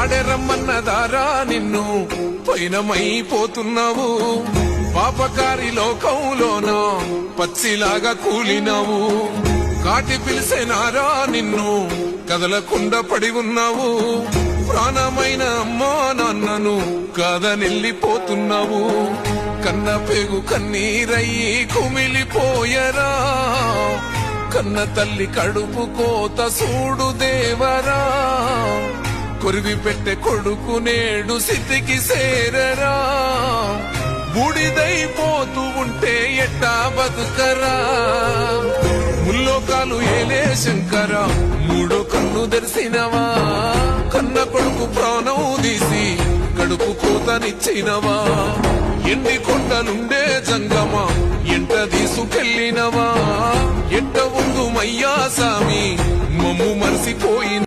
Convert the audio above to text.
వాడే రమ్మన్నదారా నిన్ను పైనమైపోతున్నావు పాపకారి లోకంలోన పచ్చిలాగా కూలినావు కాటి పిలిసేనారా నిన్ను కదలకుండా పడి ఉన్నావు ప్రాణమైన అమ్మా నాన్నను కాదనెళ్ళిపోతున్నావు కన్న పేగు కన్నీరయ్యి కుమిలిపోయరా కన్న తల్లి కడుపు కోత సూడు దేవరా కొరివి పెట్టే కొడుకు నేడు స్థితికి సేరరా బూడిదైపోతూ ఉంటే ఎట్టా బతుకరా ముల్లోకాలు ఏలే శంకర మూడో కన్ను తెరిసినవా కన్న కొడుకు ప్రాణం తీసి కడుపు కోతనిచ్చినవా ఎండి కొండలుండే జంగమా ఎంట తీసుకెళ్ళినవా ఎంట ఉందు మయ్యా సామి మమ్ము మరిసిపోయి